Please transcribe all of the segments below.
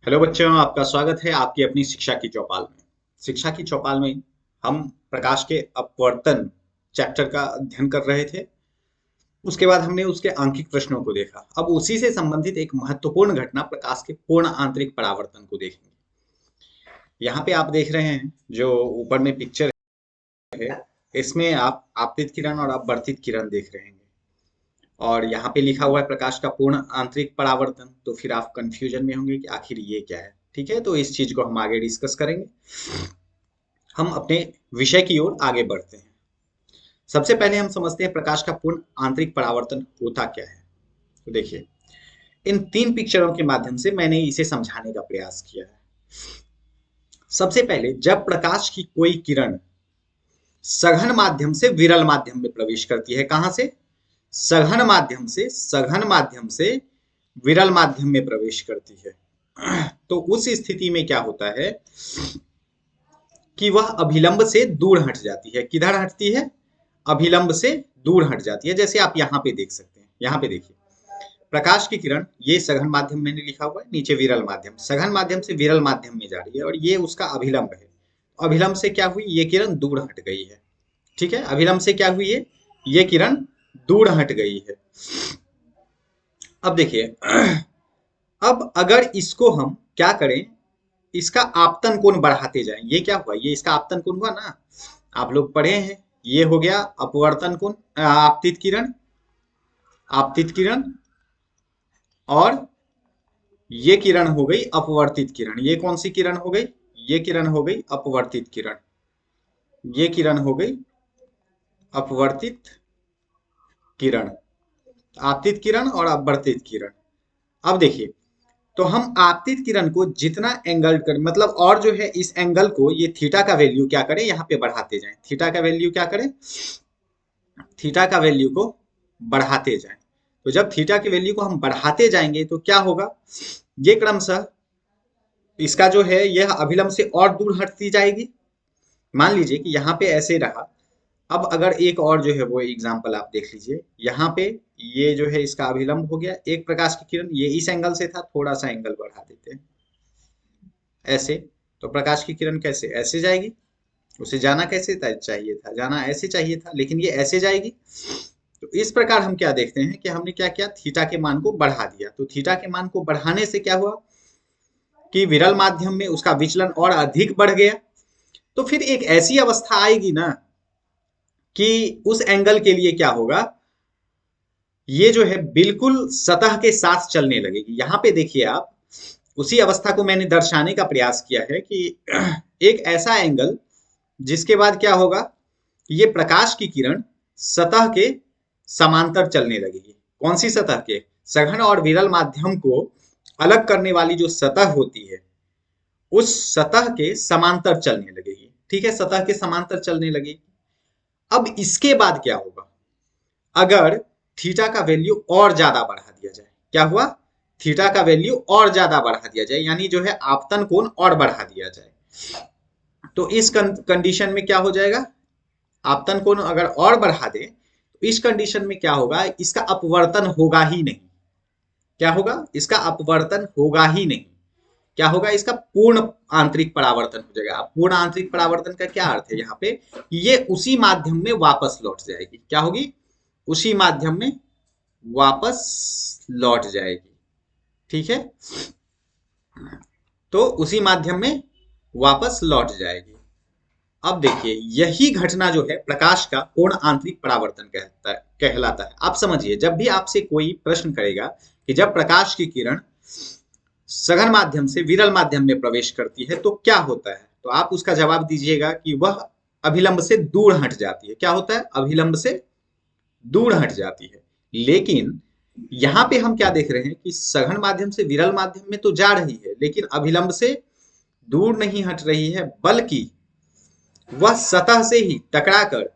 Hello बच्चों, आपका स्वागत है आपकी अपनी शिक्षा की चौपाल में। शिक्षा की चौपाल में हम प्रकाश के अपवर्तन चैप्टर का अध्ययन कर रहे थे। उसके बाद हमने उसके अंकित प्रश्नों को देखा। अब उसी से संबंधित एक महत्वपूर्ण घटना प्रकाश के पूर्ण आंतरिक परावर्तन को देखेंगे। यहाँ पे आप देख रहे हैं जो ऊपर में पिक्चर है, इसमें आप आपतित किरण और अपवर्तित किरण देख रहे हैं और यहाँ पे लिखा हुआ है प्रकाश का पूर्ण आंतरिक परावर्तन। तो फिर आप कंफ्यूजन में होंगे कि आखिर ये क्या है। ठीक है, तो इस चीज को हम आगे डिस्कस करेंगे। हम अपने विषय की ओर आगे बढ़ते हैं। सबसे पहले हम समझते हैं प्रकाश का पूर्ण आंतरिक परावर्तन होता क्या है। तो देखिए, इन तीन पिक्चरों के माध्यम से मैंने इसे समझाने का प्रयास किया है। सबसे पहले, जब प्रकाश की कोई किरण सघन माध्यम से विरल माध्यम में प्रवेश करती है, कहां से? सघन माध्यम से विरल माध्यम में प्रवेश करती है, तो उस स्थिति में क्या होता है कि वह अभिलंब से दूर हट जाती है। किधर हटती है? अभिलंब से दूर हट जाती है। जैसे आप यहाँ पे देख सकते हैं, यहाँ पे देखिए, प्रकाश की किरण, ये सघन माध्यम मैंने लिखा हुआ है, नीचे विरल माध्यम, सघन माध्यम से विरल माध्यम में जा रही है और ये उसका अभिलंब है। अभिलंब से क्या हुई? ये किरण दूर हट गई है। ठीक है, अभिलंब से क्या हुई है? ये किरण दूर हट गई है। अब देखिए, अब अगर इसको हम क्या करें, इसका आपतन कोण बढ़ाते जाएं। ये क्या हुआ? ये इसका आपतन कोण हुआ ना, आप लोग पढ़े हैं। ये हो गया अपवर्तन कोण, आपतित किरण, आपतित किरण, और ये किरण हो गई अपवर्तित किरण। ये कौन सी किरण हो गई? ये किरण हो गई अपवर्तित किरण। ये किरण हो गई अपवर्तित किरण, आपतित किरण और अपवर्तित किरण। अब देखिए, तो हम आपतित किरण को जितना एंगल कर, मतलब और जो है इस एंगल को, ये थीटा का वैल्यू क्या करें, यहाँ पे बढ़ाते जाएं। थीटा का वैल्यू क्या करें? थीटा का वैल्यू को बढ़ाते जाएं। तो जब थीटा की वैल्यू को हम बढ़ाते जाएंगे तो क्या होगा? ये क्रमशः इसका जो है यह अभिलंब से और दूर हटती जाएगी। मान लीजिए कि यहाँ पे ऐसे रहा। अब अगर एक और जो है वो एग्जाम्पल आप देख लीजिए, यहाँ पे ये जो है इसका अभिलंब हो गया, एक प्रकाश की किरण ये इस एंगल से था, थोड़ा सा एंगल बढ़ा देते हैं ऐसे। तो प्रकाश की किरण कैसे? ऐसे जाएगी। उसे जाना कैसे था? चाहिए था जाना ऐसे चाहिए था, लेकिन ये ऐसे जाएगी। तो इस प्रकार हम क्या देखते हैं कि हमने क्या किया, थीटा के मान को बढ़ा दिया। तो थीटा के मान को बढ़ाने से क्या हुआ कि विरल माध्यम में उसका विचलन और अधिक बढ़ गया। तो फिर एक ऐसी अवस्था आएगी ना कि उस एंगल के लिए क्या होगा, ये जो है बिल्कुल सतह के साथ चलने लगेगी। यहां पे देखिए आप, उसी अवस्था को मैंने दर्शाने का प्रयास किया है कि एक ऐसा एंगल जिसके बाद क्या होगा, ये प्रकाश की किरण सतह के समांतर चलने लगेगी। कौन सी सतह के? सघन और विरल माध्यम को अलग करने वाली जो सतह होती है, उस सतह के समांतर चलने लगेगी। ठीक है, सतह के समांतर चलने लगेगी। अब इसके बाद क्या होगा, अगर थीटा का वैल्यू और ज्यादा बढ़ा दिया जाए, क्या हुआ? थीटा का वैल्यू और ज्यादा बढ़ा दिया जाए, यानी जो है आपतन कोण और बढ़ा दिया जाए, तो इस कंडीशन में क्या हो जाएगा, आपतन कोण अगर और बढ़ा दे तो इस कंडीशन में क्या होगा, इसका अपवर्तन होगा ही नहीं। क्या होगा? इसका अपवर्तन होगा ही नहीं। क्या होगा? इसका पूर्ण आंतरिक परावर्तन हो जाएगा। पूर्ण आंतरिक परावर्तन का क्या अर्थ है यहाँ पे? ये उसी माध्यम में वापस लौट जाएगी। क्या होगी? उसी माध्यम में वापस लौट जाएगी। ठीक है, तो उसी माध्यम में वापस लौट जाएगी। अब देखिए, यही घटना जो है प्रकाश का पूर्ण आंतरिक परावर्तन कहलाता है। आप समझिए, जब भी आपसे कोई प्रश्न करेगा कि जब प्रकाश की किरण सघन माध्यम से विरल माध्यम में प्रवेश करती है तो क्या होता है, तो आप उसका जवाब दीजिएगा कि वह अभिलंब से दूर हट जाती है। क्या होता है? अभिलंब से दूर हट जाती है। लेकिन यहां पे हम क्या देख रहे हैं कि सघन माध्यम से विरल माध्यम में तो जा रही है, लेकिन अभिलंब से दूर नहीं हट रही है, बल्कि वह सतह से ही टकराकर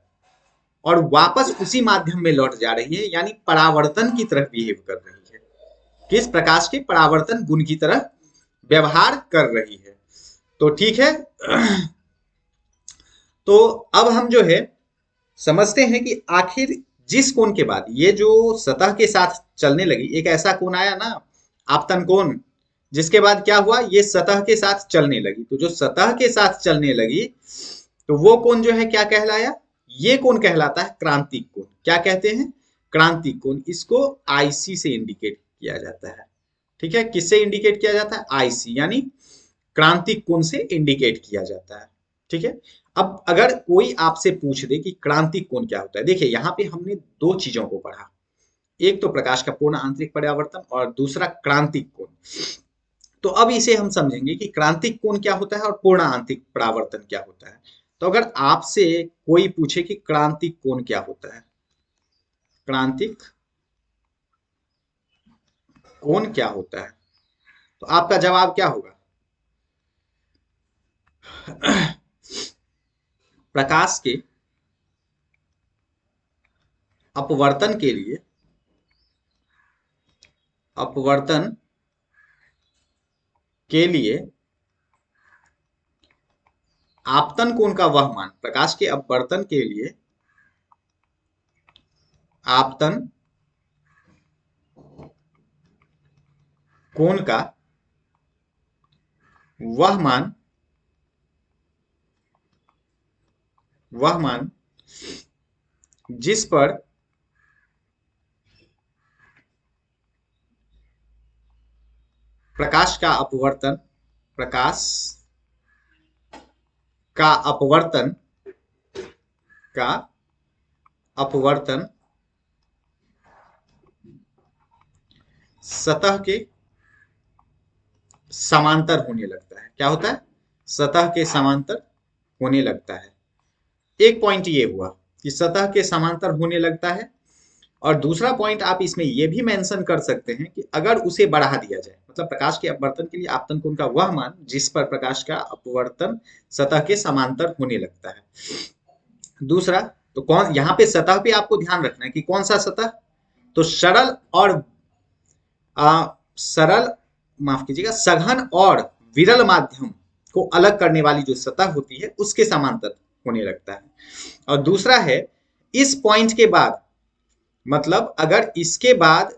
और वापस उसी माध्यम में लौट जा रही है, यानी परावर्तन की तरह बिहेव कर रही है। किस प्रकाश के? परावर्तन गुण की तरह व्यवहार कर रही है। तो ठीक है, तो अब हम जो है समझते हैं कि आखिर जिस कोण के बाद ये जो सतह के साथ चलने लगी, एक ऐसा कोण आया ना, आपतन कोण, जिसके बाद क्या हुआ, ये सतह के साथ चलने लगी। तो जो सतह के साथ चलने लगी तो वो कोण जो है क्या कहलाया, ये कोण कहलाता है क्रांतिक कोण। क्या कहते हैं, क्रांतिक कोण। इसको आईसी से इंडिकेट किया जाता है। ठीक है, किससे इंडिकेट किया जाता है, आईसी, यानी क्रांतिक कोण से इंडिकेट किया जाता है। ठीक है, अब अगर कोई आपसे पूछ दे कि क्रांतिक कोण क्या होता है, देखिए यहाँ पे हमने दो चीजों को पढ़ा, एक तो प्रकाश का पूर्ण आंतरिक परावर्तन और दूसरा क्रांतिक कोण। तो अब इसे हम समझेंगे कि क्रांतिक कोण क्या होता है और पूर्ण आंतरिक परावर्तन क्या होता है। तो अगर आपसे कोई पूछे कि क्रांतिक कोण क्या होता है, क्रांतिक कोण क्या होता है, तो आपका जवाब क्या होगा, प्रकाश के अपवर्तन के लिए, अपवर्तन के लिए आपतन कोण का वह मान, प्रकाश के अपवर्तन के लिए आपतन कोण का वह मान, वह मान जिस पर प्रकाश का अपवर्तन, प्रकाश का अपवर्तन, का अपवर्तन सतह के समांतर होने लगता है। क्या होता है, सतह के समांतर होने लगता है। एक पॉइंट ये हुआ कि सतह के समांतर होने लगता है, और दूसरा पॉइंट आप इसमें यह भी मेंशन कर सकते हैं कि अगर उसे बढ़ा दिया जाए, मतलब प्रकाश के अपवर्तन के लिए आपतन कोण का वह मान जिस पर प्रकाश का अपवर्तन सतह के समांतर होने लगता है। दूसरा, तो कौन, यहां पे सतह पे आपको ध्यान रखना है कि कौन सा सतह, तो सरल और सरल, माफ कीजिएगा, सघन और विरल माध्यम को अलग करने वाली जो सतह होती है उसके समांतर होने लगता है। और दूसरा है, इस पॉइंट के बाद, मतलब अगर इसके बाद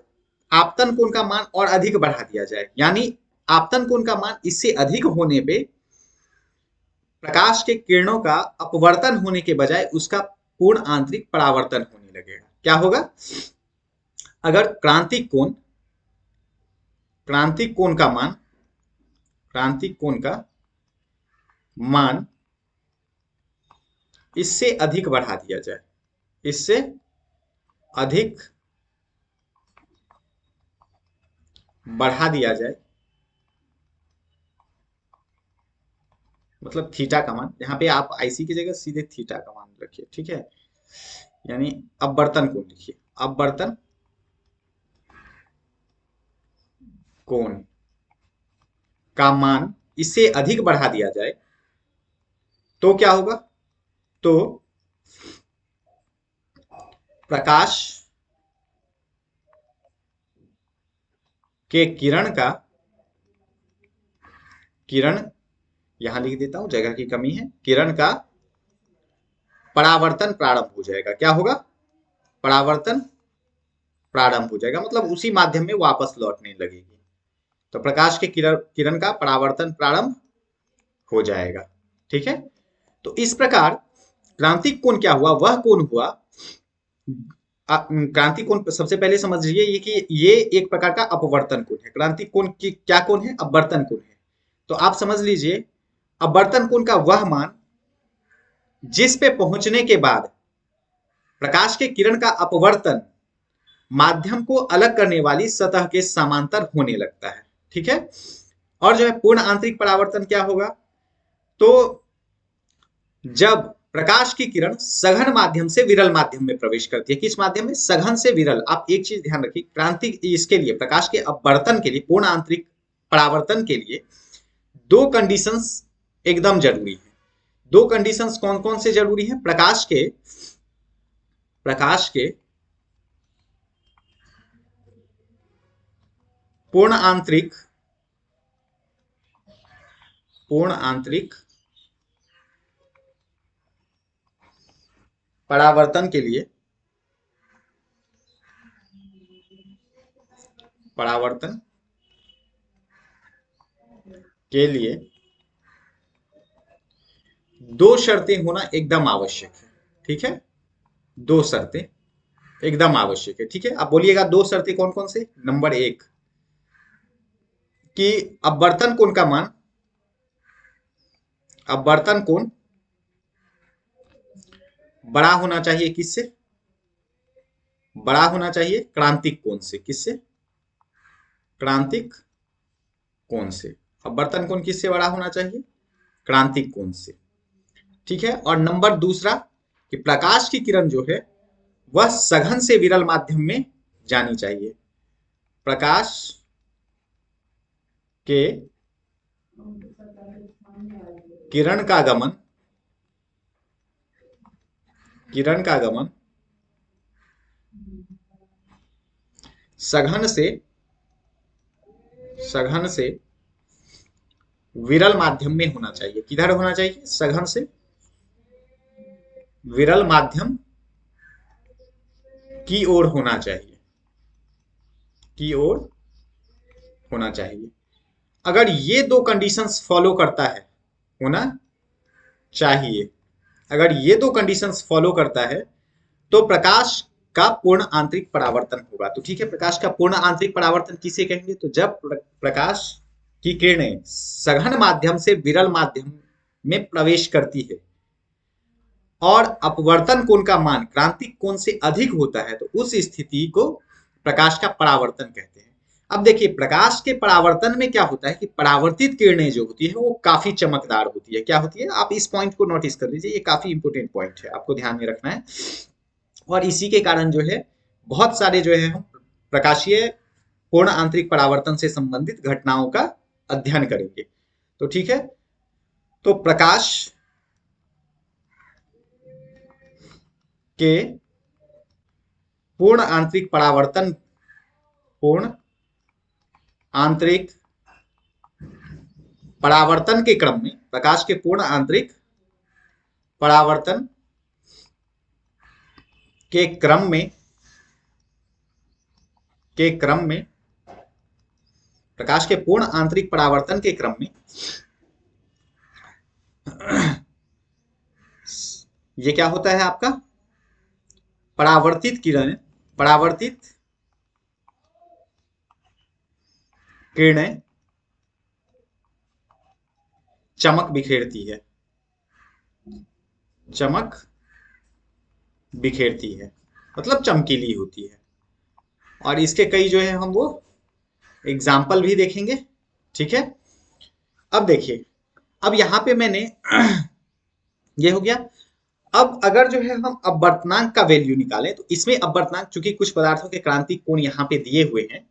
आपतन कोण का मान और अधिक बढ़ा दिया जाए, यानी आपतन कोण का मान इससे अधिक होने पे प्रकाश के किरणों का अपवर्तन होने के बजाय उसका पूर्ण आंतरिक परावर्तन होने लगेगा। क्या होगा, अगर क्रांतिक कोण, क्रांतिक कोण का मान, क्रांतिक कोण का मान इससे अधिक बढ़ा दिया जाए, इससे अधिक बढ़ा दिया जाए, मतलब थीटा का मान, यहाँ पे आप आईसी की जगह सीधे थीटा का मान रखिए। ठीक है, यानी अपवर्तन कोण लिखिए, अपवर्तन कोण का मान इससे अधिक बढ़ा दिया जाए तो क्या होगा, तो प्रकाश के किरण का, किरण, यहां लिख देता हूं, जगह की कमी है, किरण का परावर्तन प्रारंभ हो जाएगा। क्या होगा, परावर्तन प्रारंभ हो जाएगा, मतलब उसी माध्यम में वापस लौटने लगेगी। तो प्रकाश के किरण, किरण का परावर्तन प्रारंभ हो जाएगा। ठीक है, तो इस प्रकार क्रांतिक कोण क्या हुआ, वह कोण हुआ, क्रांतिक कोण सबसे पहले समझ लीजिए ये कि ये एक प्रकार का अपवर्तन कोण है। क्रांतिक कोण की क्या कोण है, अपवर्तन कोण है। तो आप समझ लीजिए अपवर्तन कोण का वह मान जिस पे पहुंचने के बाद प्रकाश के किरण का अपवर्तन माध्यम को अलग करने वाली सतह के समांतर होने लगता है। ठीक है, और जो है पूर्ण आंतरिक परावर्तन क्या होगा, तो जब प्रकाश की किरण सघन माध्यम से विरल माध्यम में प्रवेश करती है, किस माध्यम में, सघन से विरल। आप एक चीज ध्यान रखिए, क्रांति इसके लिए, प्रकाश के अपवर्तन के लिए, पूर्ण आंतरिक परावर्तन के लिए दो कंडीशंस एकदम जरूरी है। दो कंडीशंस कौन कौन से जरूरी है, प्रकाश के, प्रकाश के पूर्ण आंतरिक, पूर्ण आंतरिक परावर्तन के लिए, परावर्तन के लिए दो शर्तें होना एकदम आवश्यक है। ठीक है, दो शर्तें एकदम आवश्यक है। ठीक है, आप बोलिएगा दो शर्तें कौन कौन से। नंबर एक कि अपवर्तन कोण का मान, अपवर्तन कोण बड़ा होना चाहिए किससे, बड़ा होना चाहिए क्रांतिक कोण से। किससे, क्रांतिक कोण से। अपवर्तन कोण किससे बड़ा होना चाहिए, क्रांतिक कोण से। ठीक है, और नंबर दूसरा कि प्रकाश की किरण जो है वह सघन से विरल माध्यम में जानी चाहिए। प्रकाश के किरण का गमन, किरण का गमन सघन से, सघन से विरल माध्यम में होना चाहिए। किधर होना चाहिए, सघन से विरल माध्यम की ओर होना चाहिए, की ओर होना चाहिए। अगर ये दो कंडीशंस फॉलो करता है, होना चाहिए, अगर ये दो कंडीशंस फॉलो करता है तो प्रकाश का पूर्ण आंतरिक परावर्तन होगा। तो ठीक है, प्रकाश का पूर्ण आंतरिक परावर्तन किसे कहेंगे, तो जब प्रकाश की किरणें सघन माध्यम से विरल माध्यम में प्रवेश करती है और अपवर्तन कोण का मान क्रांतिक कोण से अधिक होता है तो उस स्थिति को प्रकाश का परावर्तन कहते हैं। अब देखिए प्रकाश के परावर्तन में क्या होता है कि परावर्तित किरणें जो होती है वो काफी चमकदार होती है। क्या होती है, आप इस पॉइंट को नोटिस कर लीजिए, ये काफी इंपोर्टेंट पॉइंट है, आपको ध्यान में रखना है। और इसी के कारण जो है बहुत सारे जो है हम प्रकाशीय पूर्ण आंतरिक परावर्तन से संबंधित घटनाओं का अध्ययन करेंगे। तो ठीक है, तो प्रकाश के पूर्ण आंतरिक परावर्तन, पूर्ण आंतरिक परावर्तन के क्रम में, प्रकाश के पूर्ण आंतरिक परावर्तन के क्रम में, के क्रम में, प्रकाश के पूर्ण आंतरिक परावर्तन के क्रम में ये क्या होता है आपका, परावर्तित किरण, परावर्तित किरणें चमक बिखेरती है, चमक बिखेरती है, मतलब चमकीली होती है। और इसके कई जो है हम वो एग्जाम्पल भी देखेंगे। ठीक है, अब देखिए, अब यहां पे मैंने ये हो गया। अब अगर जो है हम अपवर्तनांक का वैल्यू निकालें तो इसमें अपवर्तनांक, चूंकि कुछ पदार्थों के क्रांतिक कोण यहाँ पे दिए हुए हैं,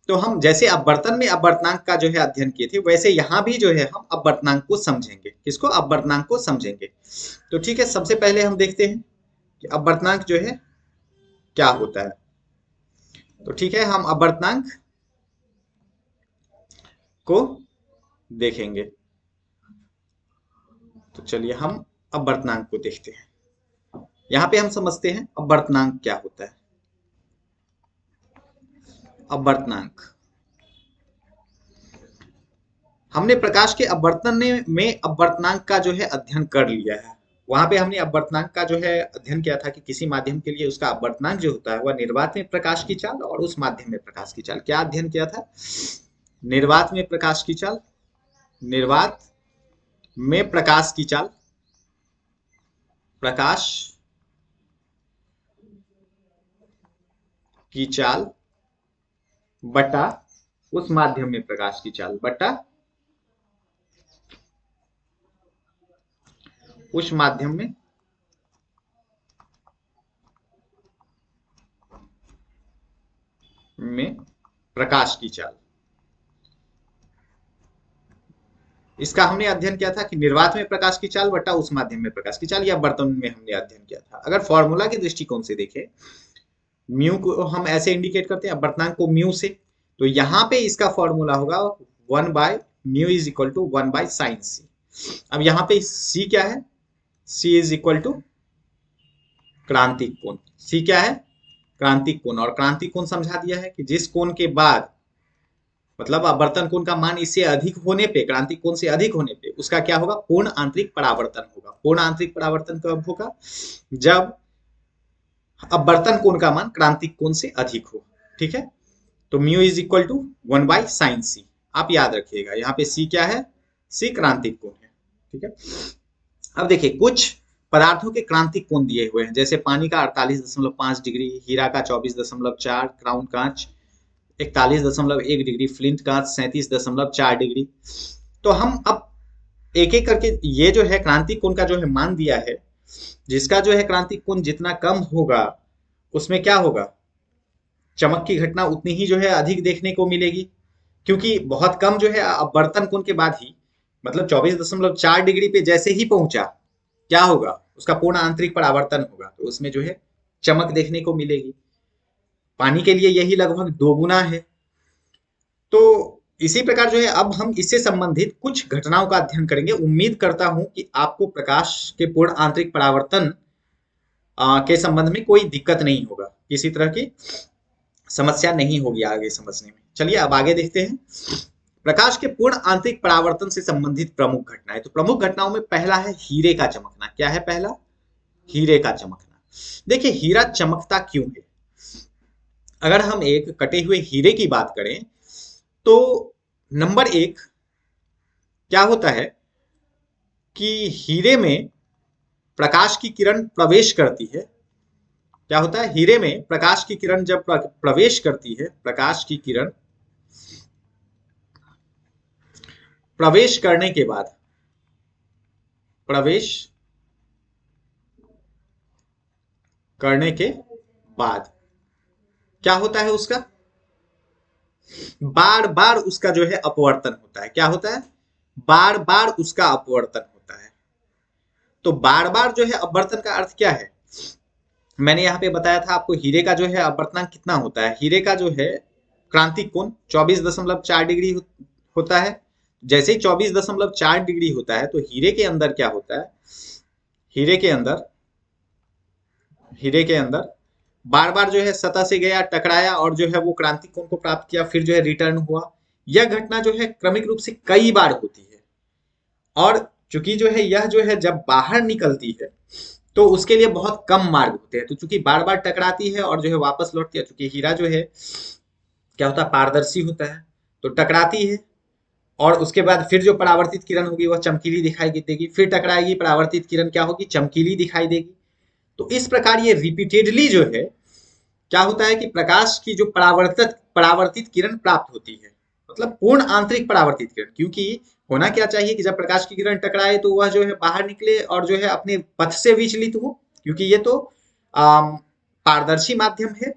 तो हम जैसे अपवर्तन में अपवर्तनांक का जो है अध्ययन किए थे वैसे यहाँ भी जो है हम अपवर्तनांक को समझेंगे। किसको, अपवर्तनांक को समझेंगे। तो ठीक है, सबसे पहले हम देखते हैं कि अपवर्तनांक जो है क्या होता है। तो ठीक है, हम अपवर्तनांक को देखेंगे। तो चलिए हम अपवर्तनांक को देखते हैं। यहाँ पे हम समझते हैं अपवर्तनांक क्या होता है। अपवर्तनांक, हमने प्रकाश के अपवर्तन में अपवर्तनांक का जो है अध्ययन कर लिया है। वहां पे हमने अपवर्तनांक का जो है अध्ययन किया था कि किसी माध्यम के लिए उसका अपवर्तनांक जो होता है वह निर्वात में प्रकाश की चाल और उस माध्यम में प्रकाश की चाल, क्या अध्ययन किया था, निर्वात में प्रकाश की चाल, निर्वात में प्रकाश की चाल, प्रकाश की चाल बटा उस माध्यम में प्रकाश की चाल, बटा उस माध्यम में प्रकाश की चाल। इसका हमने अध्ययन किया था कि निर्वात में प्रकाश की चाल बटा उस माध्यम में प्रकाश की चाल, या वर्तन में हमने अध्ययन किया था। अगर फॉर्मूला के दृष्टिकोण से देखें, म्यू को हम ऐसे इंडिकेट करते हैं अपवर्तनांक को म्यू से, तो यहाँ पे इसका फॉर्मूला होगा 1/μ is equal to 1/sin c। अब यहाँ पे c क्या है, c इज इक्वल टू क्रांतिक कोण। c क्या है, क्रांतिक कोण। और क्रांतिक कोण समझा दिया है कि जिस कोण के बाद मतलब अपवर्तन कोण का मान इससे अधिक होने पे, क्रांतिक कोण से अधिक होने पे उसका क्या होगा, पूर्ण आंतरिक परावर्तन होगा। पूर्ण आंतरिक परावर्तन कब होगा, जब अपवर्तन कोण का मान क्रांतिक कोण से अधिक हो। ठीक है, तो mu is equal to 1/sin c। आप याद रखिएगा, यहाँ पे c क्या है, c क्रांतिक कोण है। ठीक है, अब देखिए कुछ पदार्थों के क्रांतिक कोण दिए हुए हैं, जैसे पानी का 48.5 डिग्री, हीरा का 24.4, क्राउन कांच 41.1 डिग्री, फ्लिंट कांच 37.4 डिग्री। तो हम अब एक एक करके ये जो है क्रांतिक कोण का जो है मान दिया है, जिसका जो है क्रांतिक कोण जितना कम होगा उसमें क्या होगा, चमक की घटना उतनी ही जो है अधिक देखने को मिलेगी, क्योंकि बहुत कम जो है अपवर्तन कोण के बाद ही, मतलब 24.4 डिग्री पे जैसे ही पहुंचा, क्या होगा, उसका पूर्ण आंतरिक परावर्तन होगा, तो उसमें जो है चमक देखने को मिलेगी। पानी के लिए यही लगभग 2 गुना है। तो इसी प्रकार जो है अब हम इससे संबंधित कुछ घटनाओं का अध्ययन करेंगे। उम्मीद करता हूं कि आपको प्रकाश के पूर्ण आंतरिक परावर्तन के संबंध में कोई दिक्कत नहीं होगा, किसी तरह की समस्या नहीं होगी आगे समझने में। चलिए अब आगे देखते हैं प्रकाश के पूर्ण आंतरिक परावर्तन से संबंधित प्रमुख घटनाएं। तो प्रमुख घटनाओं में पहला है हीरे का चमकना। क्या है पहला, हीरे का चमकना। देखिए हीरा चमकता क्यों है, अगर हम एक कटे हुए हीरे की बात करें तो नंबर एक क्या होता है कि हीरे में प्रकाश की किरण प्रवेश करती है। क्या होता है, हीरे में प्रकाश की किरण जब प्रवेश करती है, प्रकाश की किरण प्रवेश करने के बाद, प्रवेश करने के बाद क्या होता है, उसका बार बार उसका जो है अपवर्तन होता है। क्या होता है, बार बार उसका अपवर्तन होता है। तो बार बार जो है अपवर्तन का अर्थ क्या है, मैंने यहाँ पे बताया था आपको, हीरे का जो है अपवर्तनांक कितना होता है, हीरे का जो है क्रांतिक कोण 24.4 डिग्री होता है। जैसे ही 24.4 डिग्री होता है तो हीरे के अंदर क्या होता है, हीरे के अंदर बार बार जो है सतह से गया, टकराया और जो है वो क्रांतिक कोण को प्राप्त किया, फिर जो है रिटर्न हुआ। यह घटना जो है क्रमिक रूप से कई बार होती है, और चूंकि जो है यह जो है जब बाहर निकलती है तो उसके लिए बहुत कम मार्ग होते हैं। तो चूंकि बार बार टकराती है और जो है वापस लौटती है, चूंकि हीरा जो है क्या होता है, पारदर्शी होता है, तो टकराती है और उसके बाद फिर जो परावर्तित किरण होगी वह चमकीली दिखाई देगी, फिर टकराएगी, परावर्तित किरण क्या होगी, चमकीली दिखाई देगी। तो इस प्रकार ये रिपीटेडली जो है क्या होता है कि प्रकाश की जो परावर्तित किरण प्राप्त होती है, मतलब पूर्ण आंतरिक परावर्तित किरण। क्योंकि होना क्या चाहिए कि जब प्रकाश की किरण टकराए तो वह जो है बाहर निकले और जो है अपने पथ से विचलित हो, क्योंकि ये तो पारदर्शी माध्यम है।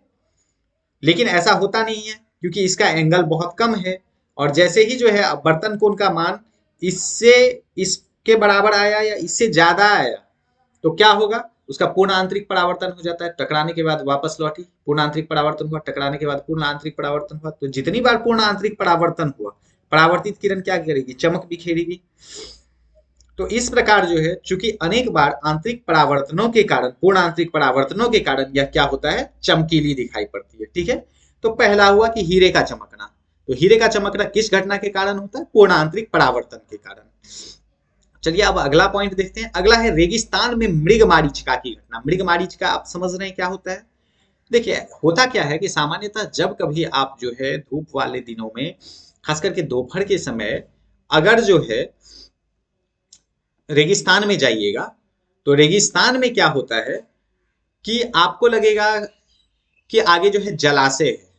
लेकिन ऐसा होता नहीं है क्योंकि इसका एंगल बहुत कम है, और जैसे ही जो है अपवर्तन कोण का मान इससे इसके बराबर आया या इससे ज्यादा आया तो क्या होगा, उसका पूर्ण आंतरिक परावर्तन हो जाता है, टकराने के बाद वापस लौटी, पूर्ण आंतरिक परावर्तन हुआ, टकराने के बाद पूर्ण आंतरिक परावर्तन हुआ। तो जितनी बार पूर्ण आंतरिक परावर्तन हुआ, परावर्तित किरण क्या करेगी, चमक बिखेरेगी। तो इस प्रकार जो है चूंकि अनेक बार आंतरिक परावर्तनों के कारण, पूर्ण आंतरिक परावर्तनों के कारण यह क्या होता है, चमकीली दिखाई पड़ती है। ठीक है, तो पहला हुआ कि हीरे का चमकना। तो हीरे का चमकना किस घटना के कारण होता है, पूर्ण आंतरिक परावर्तन के कारण। चलिए अब अगला पॉइंट देखते हैं। अगला है रेगिस्तान में मृगमारीचिका की घटना। मृगमारीचिका आप समझ रहे हैं क्या होता है। देखिए होता क्या है कि सामान्यतः जब कभी आप जो है धूप वाले दिनों में, खास करके दोपहर के समय, अगर जो है रेगिस्तान में जाइएगा तो रेगिस्तान में क्या होता है कि आपको लगेगा कि आगे जो है जलाशय है,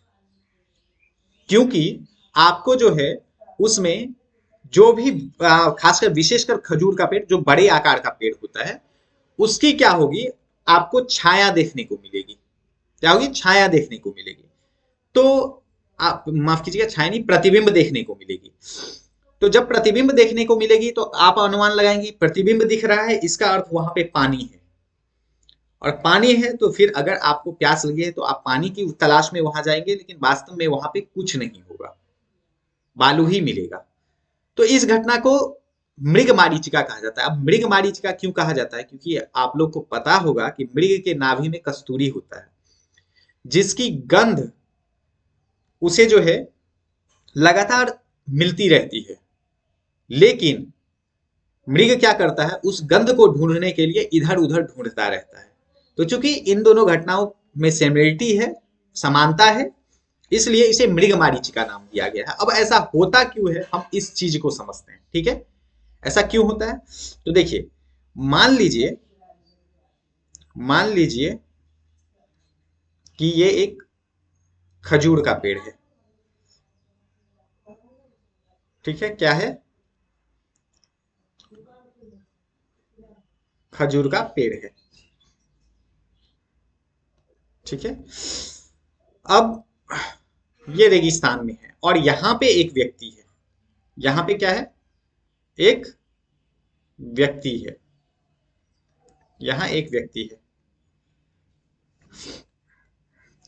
क्योंकि आपको जो है उसमें जो भी खासकर विशेषकर खजूर का पेड़, जो बड़े आकार का पेड़ होता है, उसकी क्या होगी, आपको छाया देखने को मिलेगी। क्या होगी, छाया देखने को मिलेगी। तो आप माफ कीजिएगा, छाया नहीं, प्रतिबिंब देखने को मिलेगी। तो जब प्रतिबिंब देखने को मिलेगी तो आप अनुमान लगाएंगे प्रतिबिंब दिख रहा है, इसका अर्थ वहां पे पानी है, और पानी है तो फिर अगर आपको प्यास लगी है तो आप पानी की तलाश में वहां जाएंगे, लेकिन वास्तव में वहां पे कुछ नहीं होगा, बालू ही मिलेगा। तो इस घटना को मृग मारीचिका कहा जाता है। अब मृग मारीचिका क्यों कहा जाता है, क्योंकि आप लोग को पता होगा कि मृग के नाभि में कस्तूरी होता है, जिसकी गंध उसे जो है लगातार मिलती रहती है, लेकिन मृग क्या करता है, उस गंध को ढूंढने के लिए इधर उधर ढूंढता रहता है। तो चूंकि इन दोनों घटनाओं में सिमिलरिटी है, समानता है, इसलिए इसे मृगमरीचिका नाम दिया गया है। अब ऐसा होता क्यों है, हम इस चीज को समझते हैं। ठीक है, ऐसा क्यों होता है? तो देखिए, मान लीजिए कि ये एक खजूर का पेड़ है। ठीक है, क्या है? खजूर का पेड़ है। ठीक है, अब ये रेगिस्तान में है और यहां पे एक व्यक्ति है। यहां पे क्या है? एक व्यक्ति है। यहां एक व्यक्ति है।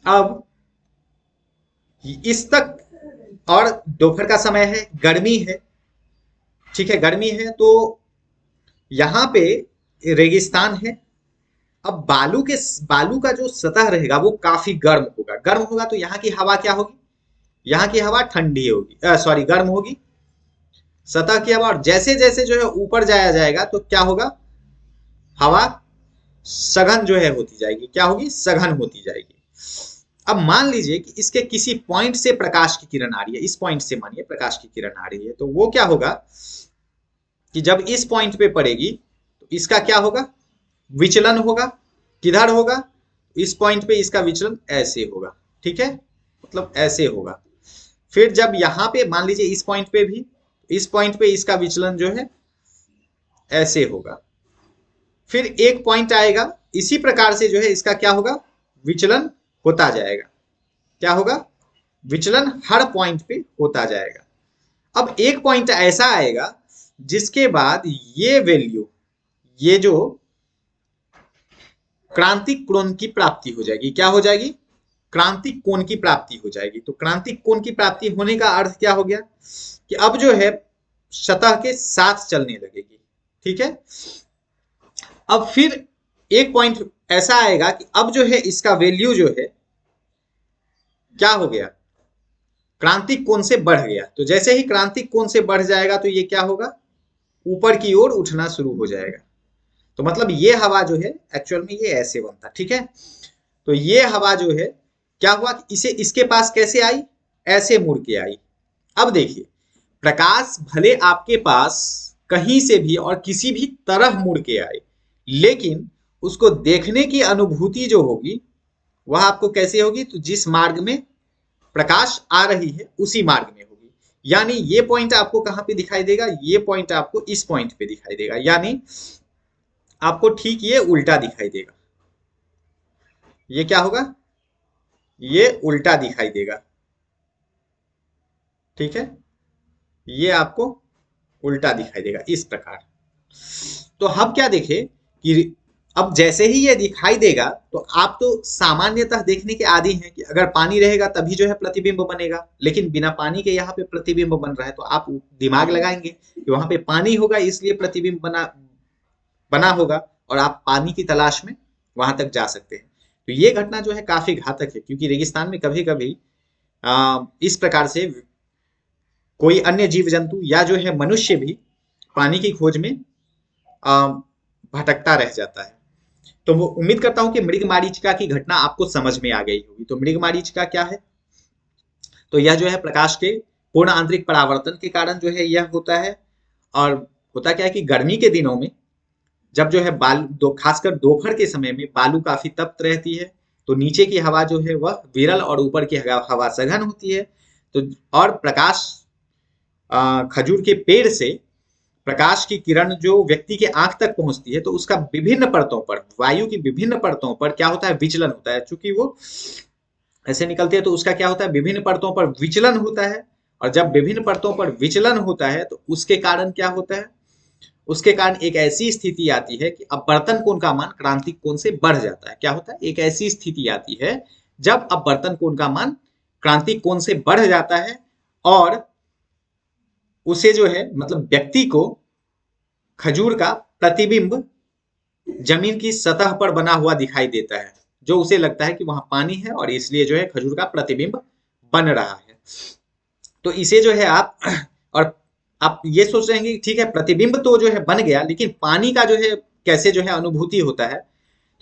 अब इस तक, और दोपहर का समय है, गर्मी है। ठीक है, गर्मी है, तो यहां पे रेगिस्तान है। अब बालू का जो सतह रहेगा वो काफी गर्म होगा। गर्म होगा तो यहाँ की हवा क्या होगी? यहाँ की हवा ठंडी होगी, सॉरी गर्म होगी, सतह की हवा। और जैसे जैसे जो है ऊपर जाया जाएगा तो क्या होगा? हवा सघन जो है होती जाएगी। क्या होगी? सघन होती जाएगी। अब मान लीजिए कि इसके किसी पॉइंट से प्रकाश की किरण आ रही है। इस पॉइंट से मानिए प्रकाश की किरण आ रही है, तो वो क्या होगा कि जब इस पॉइंट पे पड़ेगी तो इसका क्या होगा? विचलन होगा। किधर होगा? इस पॉइंट पे इसका विचलन ऐसे होगा। ठीक है, मतलब ऐसे होगा। फिर जब यहां पे मान लीजिए इस पॉइंट पे भी, इस पॉइंट पे इसका विचलन जो है ऐसे होगा। फिर एक पॉइंट आएगा, इसी प्रकार से जो है इसका क्या होगा? विचलन होता जाएगा। क्या होगा? विचलन हर पॉइंट पे होता जाएगा। अब एक पॉइंट ऐसा आएगा जिसके बाद ये वैल्यू, ये जो क्रांतिक कोण की प्राप्ति हो जाएगी। क्या हो जाएगी? क्रांतिक कोण की प्राप्ति हो जाएगी। तो क्रांतिक कोण की प्राप्ति होने का अर्थ क्या हो गया कि अब जो है सतह के साथ चलने लगेगी। ठीक है, अब फिर एक पॉइंट ऐसा आएगा कि अब जो है इसका वैल्यू जो है क्या हो गया? क्रांतिक कोण से बढ़ गया। तो जैसे ही क्रांतिक कोण से बढ़ जाएगा तो ये क्या होगा? ऊपर की ओर उठना शुरू हो जाएगा। तो मतलब ये हवा जो है एक्चुअल में ये ऐसे बनता। ठीक है, तो ये हवा जो है क्या हुआ कि इसे इसके पास कैसे आई? ऐसे मुड़ के आई। अब देखिए, प्रकाश भले आपके पास कहीं से भी और किसी भी तरह मुड़ के आए, लेकिन उसको देखने की अनुभूति जो होगी वह आपको कैसे होगी? तो जिस मार्ग में प्रकाश आ रही है उसी मार्ग में होगी। यानी ये पॉइंट आपको कहां पे दिखाई देगा? ये पॉइंट आपको इस पॉइंट पे दिखाई देगा। यानी आपको ठीक ये उल्टा दिखाई देगा। ये क्या होगा? ये उल्टा दिखाई देगा। ठीक है, ये आपको उल्टा दिखाई देगा इस प्रकार। तो हम क्या देखें कि अब जैसे ही ये दिखाई देगा तो आप तो सामान्यतः देखने के आदी हैं कि अगर पानी रहेगा तभी जो है प्रतिबिंब बनेगा, लेकिन बिना पानी के यहाँ पे प्रतिबिंब बन रहा है, तो आप दिमाग लगाएंगे कि वहां पे पानी होगा इसलिए प्रतिबिंब बना होगा और आप पानी की तलाश में वहां तक जा सकते हैं। तो ये घटना जो है काफी घातक है, क्योंकि रेगिस्तान में कभी कभी इस प्रकार से कोई अन्य जीव जंतु या जो है मनुष्य भी पानी की खोज में भटकता रह जाता है। तो वो उम्मीद करता हूं कि मृगमरीचिका की घटना आपको समझ में आ गई होगी। तो मृगमरीचिका क्या है? तो यह जो है प्रकाश के पूर्ण आंतरिक परावर्तन के कारण जो है यह होता है। और होता क्या है कि गर्मी के दिनों में जब जो है खासकर दोपहर के समय में बालू काफी तप्त रहती है, तो नीचे की हवा जो है वह विरल और ऊपर की हवा सघन होती है। तो और प्रकाश खजूर के पेड़ से प्रकाश की किरण जो व्यक्ति के आंख तक पहुंचती है, तो उसका विभिन्न परतों पर, वायु की विभिन्न परतों पर क्या होता है? विचलन होता है। चूंकि वो ऐसे निकलती है तो उसका क्या होता है? विभिन्न परतों पर विचलन होता है। और जब विभिन्न परतों पर विचलन होता है तो उसके कारण क्या होता है? उसके कारण एक ऐसी स्थिति आती है कि अपवर्तन कोण का मान क्रांतिक कोण से बढ़ जाता है। क्या होता है? एक ऐसी स्थिति आती है जब अपवर्तन कोण का मान क्रांतिक कोण से बढ़ जाता है और उसे जो है मतलब व्यक्ति को खजूर का प्रतिबिंब जमीन की सतह पर बना हुआ दिखाई देता है, जो उसे लगता है कि वहां पानी है और इसलिए जो है खजूर का प्रतिबिंब बन रहा है। तो इसे जो है आप और आप ये सोच रहे हैं कि ठीक है प्रतिबिंब तो जो है बन गया, लेकिन पानी का जो है कैसे जो है अनुभूति होता है,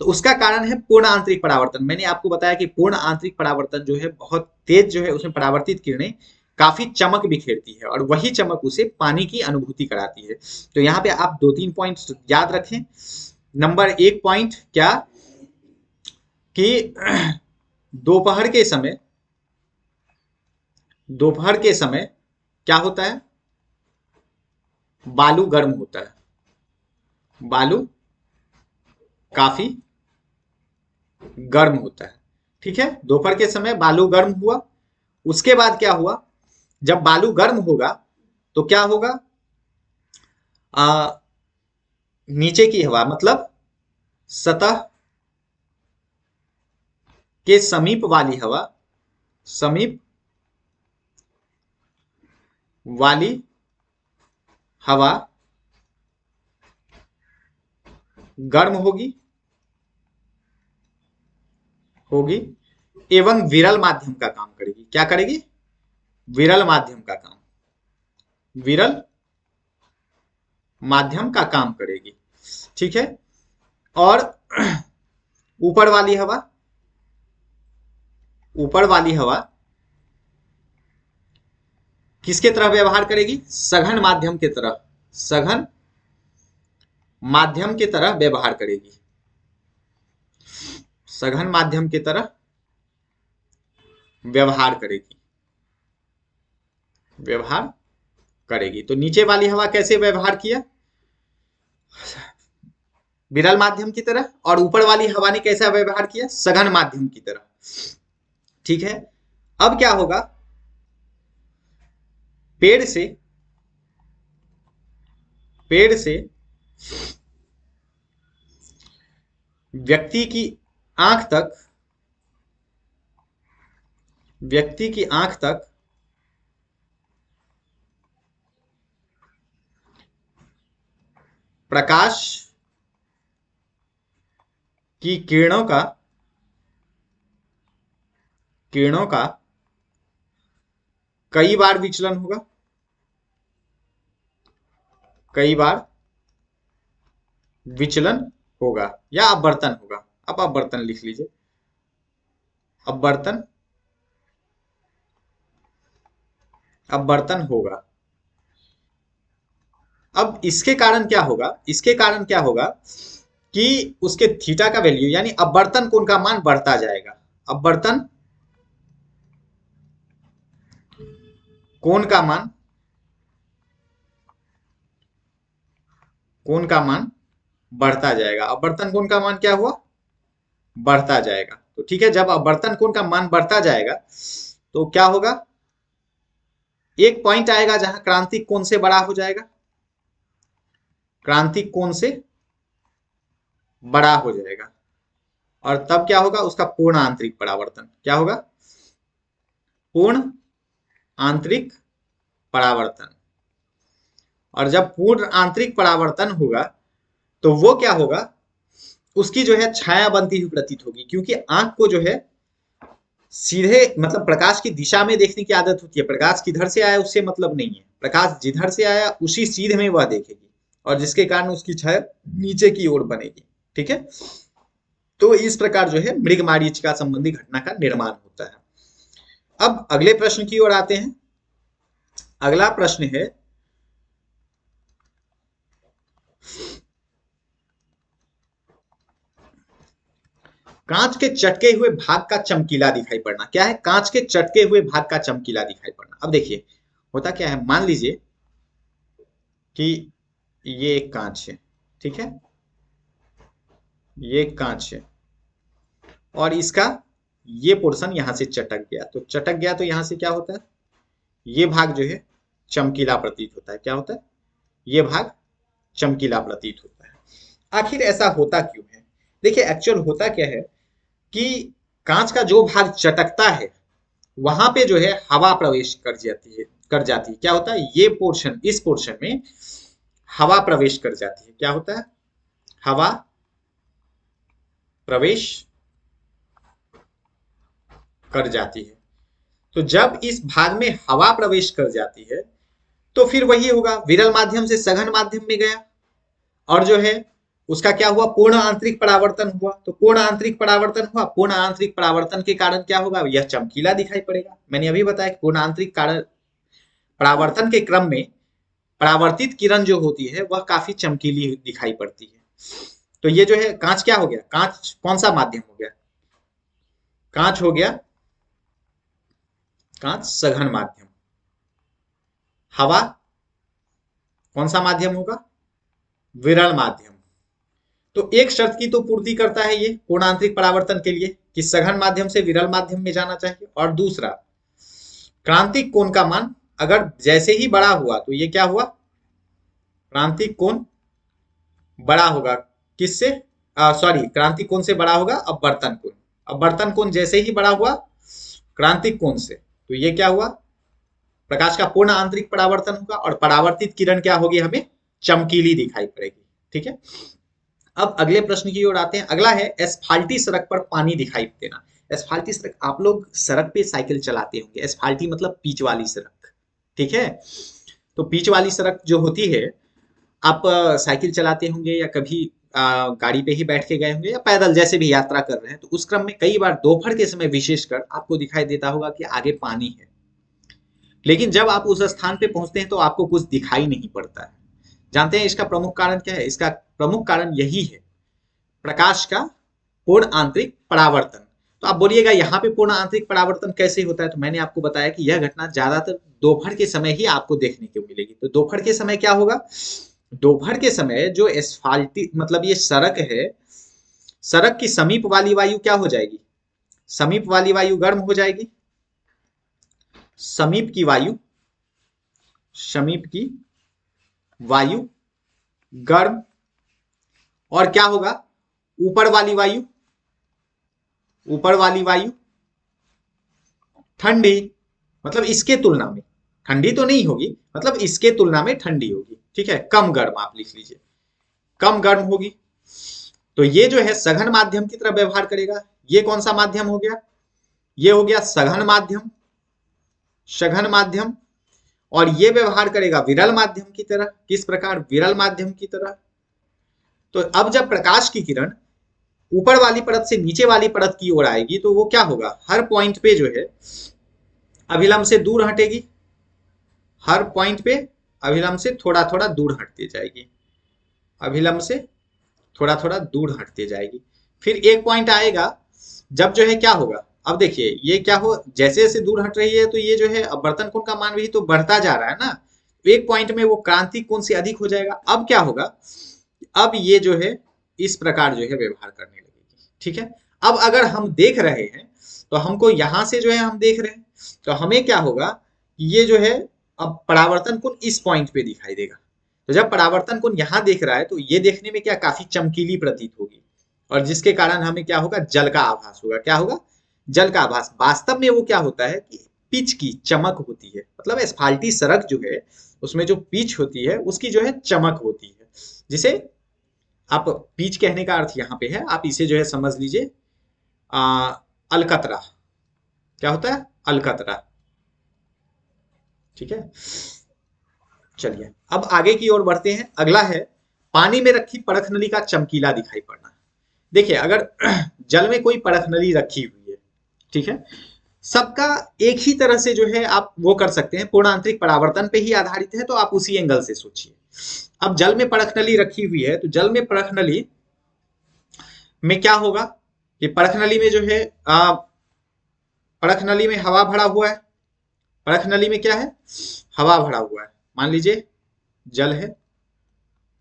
तो उसका कारण है पूर्ण आंतरिक परावर्तन। मैंने आपको बताया कि पूर्ण आंतरिक परावर्तन जो है बहुत तेज जो है उसमें परावर्तित किरणें काफी चमक बिखेरती है और वही चमक उसे पानी की अनुभूति कराती है। तो यहाँ पे आप 2-3 पॉइंट याद रखें। नंबर 1 पॉइंट क्या कि दोपहर के समय क्या होता है, बालू गर्म होता है, बालू काफी गर्म होता है। ठीक है, दोपहर के समय बालू गर्म हुआ, उसके बाद क्या हुआ, जब बालू गर्म होगा तो क्या होगा, आ, नीचे की हवा मतलब सतह के समीप वाली हवा, समीप वाली हवा गर्म होगी होगी एवं विरल माध्यम का काम करेगी। क्या करेगी, विरल माध्यम का काम, विरल माध्यम का काम करेगी। ठीक है, और ऊपर वाली हवा, ऊपर वाली हवा किसके तरह व्यवहार करेगी, सघन माध्यम के तरह, सघन माध्यम की तरह व्यवहार करेगी, सघन माध्यम की तरह व्यवहार करेगी, व्यवहार करेगी। तो नीचे वाली हवा कैसे व्यवहार किया, विरल माध्यम की तरह, और ऊपर वाली हवा ने कैसा व्यवहार किया, सघन माध्यम की तरह। ठीक है, अब क्या होगा, पेड़ से व्यक्ति की आंख तक, व्यक्ति की आंख तक प्रकाश की किरणों का कई बार विचलन होगा, कई बार विचलन होगा या अपवर्तन होगा। अब अपवर्तन लिख लीजिए, अपवर्तन, अपवर्तन होगा। अब इसके कारण क्या होगा, इसके कारण क्या होगा कि उसके थीटा का वैल्यू यानी अपवर्तन कोण का मान बढ़ता जाएगा, अपवर्तन कोण का मान, कोण का मान बढ़ता जाएगा। अपवर्तन कोण का मान क्या हुआ, बढ़ता जाएगा। तो ठीक है, जब अपवर्तन कोण का मान बढ़ता जाएगा तो क्या होगा, एक पॉइंट आएगा जहां क्रांतिक कोण से बड़ा हो जाएगा, क्रांतिक कोण से बड़ा हो जाएगा, और तब क्या होगा, उसका पूर्ण आंतरिक परावर्तन। क्या होगा, पूर्ण आंतरिक परावर्तन। और जब पूर्ण आंतरिक परावर्तन होगा तो वो क्या होगा, उसकी जो है छाया बनती हुई प्रतीत होगी, क्योंकि आंख को जो है सीधे मतलब प्रकाश की दिशा में देखने की आदत होती है, प्रकाश किधर से आया उससे मतलब नहीं है, प्रकाश जिधर से आया उसी सीध में वह देखेगी, और जिसके कारण उसकी छाया नीचे की ओर बनेगी। ठीक है, तो इस प्रकार जो है मृगमारीचिका संबंधी घटना का निर्माण होता है। अब अगले प्रश्न की ओर आते हैं। अगला प्रश्न है, कांच के चटके हुए भाग का चमकीला दिखाई पड़ना। क्या है, कांच के चटके हुए भाग का चमकीला दिखाई पड़ना। अब देखिए होता क्या है, मान लीजिए कि ये एक कांच है, ठीक है, ये एक कांच है और इसका ये पोर्शन यहां से चटक गया, तो चटक गया तो यहां से क्या होता है, ये भाग जो है चमकीला प्रतीत होता है। क्या होता है, ये भाग चमकीला प्रतीत होता है। आखिर ऐसा होता क्यों है, देखिए एक्चुअल होता क्या है कि कांच का जो भाग चटकता है वहां पे जो है हवा प्रवेश कर जाती है, क्या होता है, ये पोर्शन, इस पोर्शन में हवा प्रवेश कर जाती है। क्या होता है, हवा प्रवेश कर जाती है। तो जब इस भाग में हवा प्रवेश कर जाती है तो फिर वही होगा, विरल माध्यम से सघन माध्यम में गया और जो है उसका क्या हुआ, पूर्ण आंतरिक परावर्तन हुआ। तो पूर्ण आंतरिक परावर्तन हुआ, पूर्ण आंतरिक परावर्तन के कारण क्या होगा, यह चमकीला दिखाई पड़ेगा। मैंने अभी बताया कि पूर्ण आंतरिक परावर्तन के क्रम में परावर्तित किरण जो होती है वह काफी चमकीली दिखाई पड़ती है। तो ये जो है कांच क्या हो गया, कांच कौन सा माध्यम हो गया, कांच हो गया, कांच सघन माध्यम। हवा कौन सा माध्यम होगा, विरल माध्यम। तो एक शर्त की तो पूर्ति करता है ये पूर्ण आंतरिक परावर्तन के लिए कि सघन माध्यम से विरल माध्यम में जाना चाहिए, और दूसरा क्रांतिक कोण का मान अगर जैसे ही बड़ा हुआ तो ये क्या हुआ, क्रांतिक कोण बड़ा होगा किससे, सॉरी, क्रांतिक कोण से बड़ा होगा अपवर्तन कोण। अपवर्तन कोण जैसे ही बड़ा हुआ क्रांतिक कोण से, तो ये क्या हुआ, प्रकाश का पूर्ण आंतरिक परावर्तन होगा और परावर्तित किरण क्या होगी, हमें चमकीली दिखाई पड़ेगी। ठीक है, अब अगले प्रश्न की ओर आते हैं। अगला है एस्फाल्टी सड़क पर पानी दिखाई देना। एस्फाल्टी सड़क, आप लोग सड़क पे साइकिल चलाते होंगे, एस्फाल्टी मतलब पिच वाली सड़क। ठीक है, तो पिच वाली सड़क जो होती है, आप साइकिल चलाते होंगे या कभी गाड़ी पे ही बैठ के गए होंगे या पैदल जैसे भी यात्रा कर रहे हैं, तो उस क्रम में कई बार दोपहर के समय विशेषकर आपको दिखाई देता होगा कि आगे पानी है, लेकिन जब आप उस स्थान पे पहुंचते हैं तो आपको कुछ दिखाई नहीं पड़ता है। जानते हैं इसका प्रमुख कारण क्या है, इसका प्रमुख कारण यही है, प्रकाश का पूर्ण आंतरिक परावर्तन। तो आप बोलिएगा यहाँ पे पूर्ण आंतरिक परावर्तन कैसे होता है, तो मैंने आपको बताया कि यह घटना ज्यादातर दोपहर के समय ही आपको देखने को मिलेगी। तो दोपहर के समय क्या होगा, दोपहर के समय जो एस्फाल्टी मतलब ये सड़क है, सड़क की समीप वाली वायु क्या हो जाएगी, समीप वाली वायु गर्म हो जाएगी, समीप की वायु, समीप की वायु गर्म, और क्या होगा, ऊपर वाली वायु, ऊपर वाली वायु ठंडी। मतलब इसके तुलना में ठंडी तो नहीं होगी, मतलब इसके तुलना में ठंडी होगी। ठीक है, कम गर्म आप लिख लीजिए, कम गर्म होगी। तो ये जो है सघन माध्यम की तरह व्यवहार करेगा। ये कौन सा माध्यम हो गया, ये हो गया सघन माध्यम, सघन माध्यम। और ये व्यवहार करेगा विरल माध्यम की तरह। किस प्रकार, विरल माध्यम की तरह। तो अब जब प्रकाश की किरण ऊपर वाली परत से नीचे वाली परत की ओर आएगी तो वो क्या होगा, हर पॉइंट पे जो है अभिलंब से दूर हटेगी, हर पॉइंट पे अभिलंब से थोड़ा थोड़ा दूर हटती जाएगी, अभिलंब से थोड़ा थोड़ा दूर हटती जाएगी। फिर एक पॉइंट आएगा जब जो है क्या होगा, अब देखिए ये क्या हो, जैसे जैसे दूर हट रही है तो ये जो है अपवर्तन कोण का मान भी तो बढ़ता जा रहा है ना, एक पॉइंट में वो क्रांतिक कोण से अधिक हो जाएगा। अब क्या होगा, अब ये जो है इस प्रकार जो है व्यवहार करने लगेगी। ठीक है, अब अगर हम देख रहे हैं तो हमको यहां से जो है हम देख रहे हैं तो हमें क्या होगा, ये जो है अब परावर्तन कोण इस पॉइंट पे दिखाई देगा। तो जब परावर्तन कोण यहां देख रहा है तो ये देखने में क्या काफी चमकीली प्रतीत होगी, और जिसके कारण हमें क्या होगा, जल का आभास होगा। क्या होगा, जल का आभास। वास्तव में वो क्या होता है कि पिच की चमक होती है, मतलब एस्फाल्टी सड़क जो है उसमें जो पिच होती है उसकी जो है चमक होती है, जिसे आप पिच कहने का अर्थ यहाँ पे है, आप इसे जो है समझ लीजिए अलकतरा। क्या होता है, अलकतरा। ठीक है, चलिए अब आगे की ओर बढ़ते हैं। अगला है पानी में रखी परख नली का चमकीला दिखाई पड़ना। देखिए अगर जल में कोई परख नली रखी हुई है, ठीक है, सबका एक ही तरह से जो है आप वो कर सकते हैं, पूर्ण आंतरिक परावर्तन पे ही आधारित है, तो आप उसी एंगल से सोचिए। अब जल में परख नली रखी हुई है तो जल में परख नली में क्या होगा कि परख नली में जो है परख नली में हवा भरा हुआ है, परख नली में क्या है, हवा भरा हुआ है। मान लीजिए जल है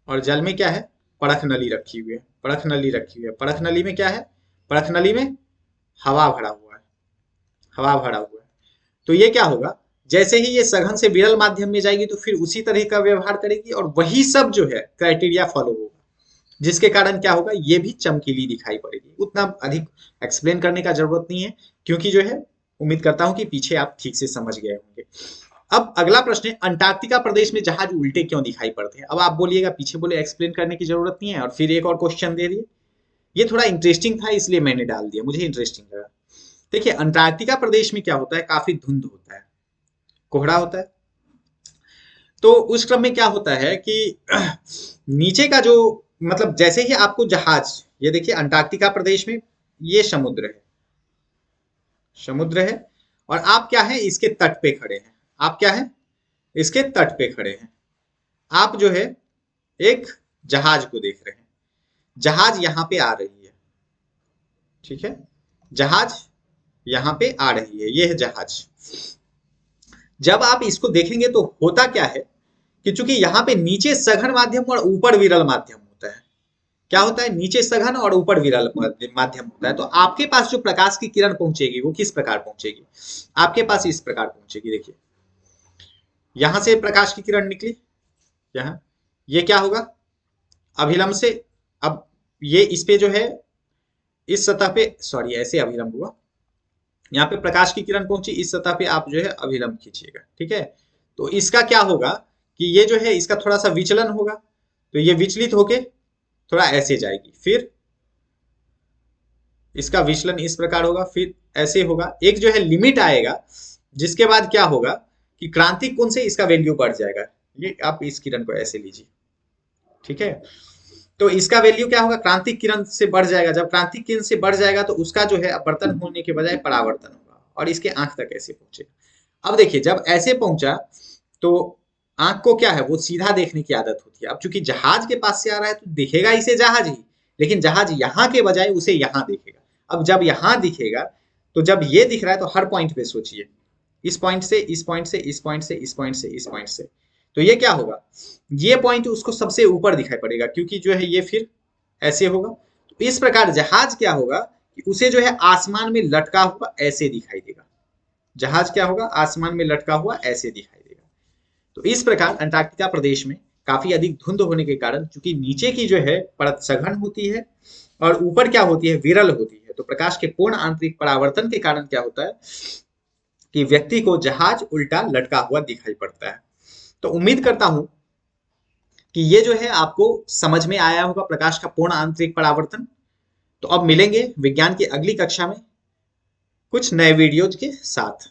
और जल में क्या है, परख नली रखी हुई है, परख नली रखी हुई है, परख नली में क्या है, परख नली में हवा भरा हुआ है, हवा भरा हुआ है। तो ये क्या होगा, जैसे ही ये सघन से विरल माध्यम में जाएगी तो फिर उसी तरह का व्यवहार करेगी और वही सब जो है क्राइटेरिया फॉलो होगा, जिसके कारण क्या होगा, ये भी चमकीली दिखाई पड़ेगी। उतना अधिक एक्सप्लेन करने का जरूरत नहीं है, क्योंकि जो है उम्मीद करता हूं कि पीछे आप ठीक से समझ गए होंगे। अब अगला प्रश्न है, अंटार्कटिका प्रदेश में जहाज उल्टे क्यों दिखाई पड़ते हैं। अब आप बोलिएगा पीछे बोले एक्सप्लेन करने की जरूरत नहीं है, और फिर एक और क्वेश्चन दे दिए। ये थोड़ा इंटरेस्टिंग था इसलिए मैंने डाल दिया, मुझे इंटरेस्टिंग लगा। देखिए अंटार्कटिका प्रदेश में क्या होता है, काफी धुंध होता है, कोहरा होता है। तो उस क्रम में क्या होता है कि नीचे का जो मतलब जैसे ही आपको जहाज, ये देखिए अंटार्कटिका प्रदेश में ये समुद्र है, समुद्र है, और आप क्या है इसके तट पे खड़े हैं, आप क्या है इसके तट पे खड़े हैं। आप जो है एक जहाज को देख रहे हैं, जहाज यहां पे आ रही है, ठीक है, जहाज यहां पे आ रही है, ये है जहाज। जब आप इसको देखेंगे तो होता क्या है कि चूंकि यहाँ पे नीचे सघन माध्यम और ऊपर विरल माध्यम होता है, क्या होता है, नीचे सघन और ऊपर विरल माध्यम होता है, तो आपके पास जो प्रकाश की किरण पहुंचेगी वो किस प्रकार पहुंचेगी, आपके पास इस प्रकार पहुंचेगी। देखिए यहां से प्रकाश की किरण निकली, यहाँ ये क्या होगा, अभिलंब से, अब ये इस पे जो है इस सतह पे, सॉरी ऐसे अभिलंब हुआ, यहाँ पे प्रकाश की किरण पहुंची, इस सतह पे आप जो है अभिलंब खींचिएगा, ठीक है। तो इसका क्या होगा कि ये जो है इसका थोड़ा सा विचलन होगा, तो ये विचलित होके थोड़ा ऐसे जाएगी, फिर इसका विचलन इस प्रकार होगा, फिर ऐसे होगा, एक जो है लिमिट आएगा, जिसके बाद क्या होगा कि क्रांतिक कोण से इसका वैल्यू बढ़ जाएगा। ये आप इस किरण को ऐसे लीजिए, ठीक है, तो इसका वैल्यू क्या होगा, क्रांतिक किरण से बढ़ जाएगा। जब क्रांतिक किरण से बढ़ जाएगा तो उसका जो है अपवर्तन होने के बजाय परावर्तन होगा, और इसके आंख तक ऐसे पहुंचेगा। अब देखिए जब ऐसे पहुंचा तो आंख को क्या है, वो सीधा देखने की आदत होती है। अब चूंकि जहाज के पास से आ रहा है तो दिखेगा इसे जहाज ही, लेकिन जहाज यहाँ के बजाय उसे यहाँ दिखेगा। अब जब यहाँ दिखेगा तो जब ये दिख रहा है तो हर पॉइंट पे सोचिए, इस पॉइंट से इस पॉइंट से इस पॉइंट से इस पॉइंट से इस पॉइंट से, तो ये क्या होगा, ये पॉइंट उसको सबसे ऊपर दिखाई पड़ेगा, क्योंकि जो है ये फिर ऐसे होगा। तो इस प्रकार जहाज क्या होगा कि उसे जो है आसमान में लटका हुआ ऐसे दिखाई देगा, जहाज क्या होगा, आसमान में लटका हुआ ऐसे दिखाई देगा। तो इस प्रकार अंटार्कटिका प्रदेश में काफी अधिक धुंध होने के कारण, चूंकि नीचे की जो है परत सघन होती है और ऊपर क्या होती है, विरल होती है, तो प्रकाश के पूर्ण आंतरिक परावर्तन के कारण क्या होता है कि व्यक्ति को जहाज उल्टा लटका हुआ दिखाई पड़ता है। तो उम्मीद करता हूं कि ये जो है आपको समझ में आया होगा, प्रकाश का पूर्ण आंतरिक परावर्तन। तो अब मिलेंगे विज्ञान की अगली कक्षा में कुछ नए वीडियोज के साथ।